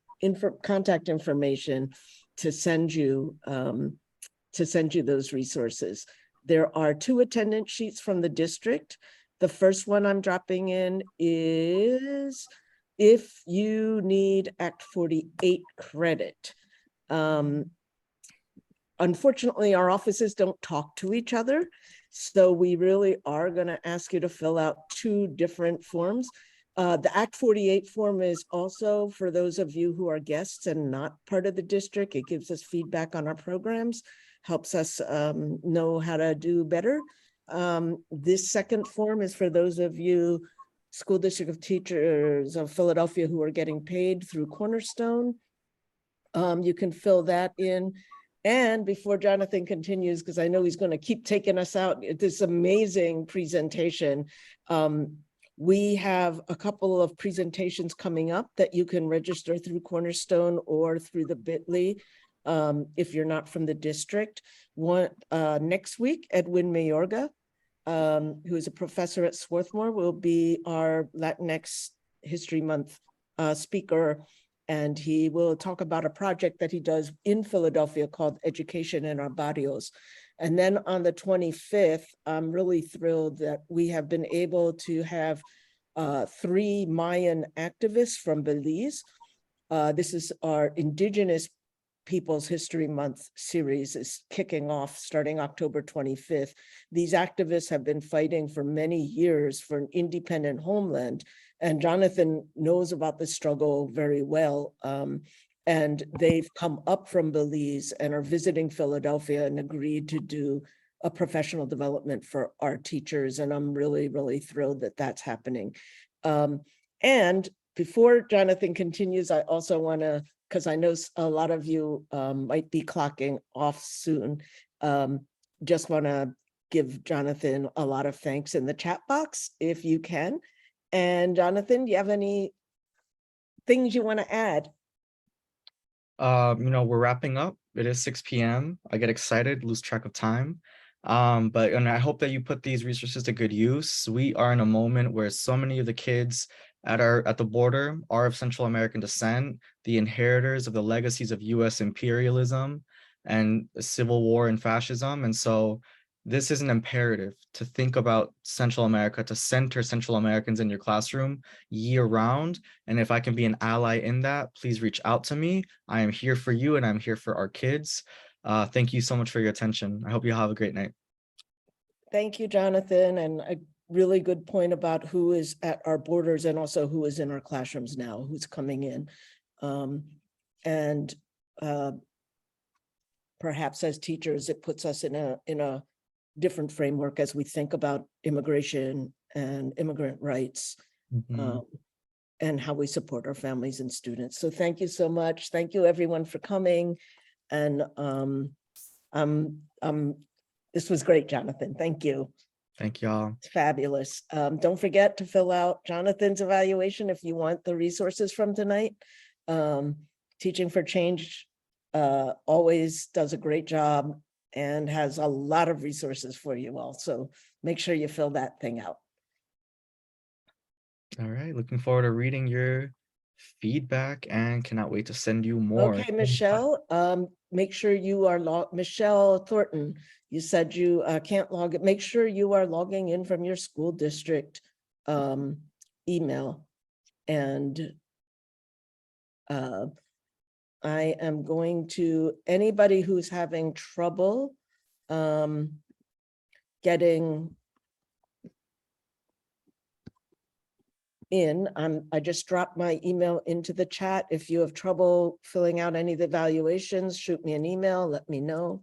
S1: contact information to send you those resources. There are 2 attendance sheets from the district. The first one I'm dropping in is if you need Act 48 credit. Unfortunately, our offices don't talk to each other, so we really are going to ask you to fill out 2 different forms. The Act 48 form is also for those of you who are guests and not part of the district. It gives us feedback on our programs, helps us know how to do better. This second form is for those of you, School District of Teachers of Philadelphia, who are getting paid through Cornerstone. You can fill that in. And before Jonathan continues, because I know he's going to keep taking us out, this amazing presentation, we have a couple of presentations coming up that you can register through Cornerstone or through the bit.ly. If you're not from the district. Next week, Edwin Mayorga, who is a professor at Swarthmore, will be our Latinx History Month speaker, and he will talk about a project that he does in Philadelphia called Education in Our Barrios. And then on the 25th, I'm really thrilled that we have been able to have 3 Mayan activists from Belize. This is our Indigenous People's History Month series is kicking off starting October 25th. These activists have been fighting for many years for an independent homeland, and Jonathan knows about the struggle very well. And they've come up from Belize and are visiting Philadelphia and agreed to do a professional development for our teachers. And I'm really, really thrilled that that's happening. And before Jonathan continues, I also want to, because I know a lot of you might be clocking off soon, just want to give Jonathan a lot of thanks in the chat box, if you can. And Jonathan, do you have any things you want to add?
S3: We're wrapping up. It is 6 p.m. I get excited, lose track of time. But I hope that you put these resources to good use. We are in a moment where so many of the kids At the border are of Central American descent, the inheritors of the legacies of US imperialism and civil war and fascism. And so this is an imperative to think about Central America, to center Central Americans in your classroom year round. And if I can be an ally in that, please reach out to me. I am here for you and I'm here for our kids. Thank you so much for your attention. I hope you have a great night.
S1: Thank you, Jonathan. And a really good point about who is at our borders and also who is in our classrooms now, who's coming in. Perhaps as teachers, it puts us in a different framework as we think about immigration and immigrant rights, and how we support our families and students. So thank you so much. Thank you everyone for coming. And this was great, Jonathan. Thank you.
S3: Thank y'all.
S1: It's fabulous. Don't forget to fill out Jonathan's evaluation if you want the resources from tonight. Teaching for Change always does a great job and has a lot of resources for you all. So make sure you fill that thing out.
S3: All right, looking forward to reading your feedback and cannot wait to send you more.
S1: Okay, Michelle, make sure you are Michelle Thornton, you said you can't log it. Make sure you are logging in from your school district email. And I am going to, anybody who's having trouble getting in, I just dropped my email into the chat. If you have trouble filling out any of the evaluations, shoot me an email, let me know.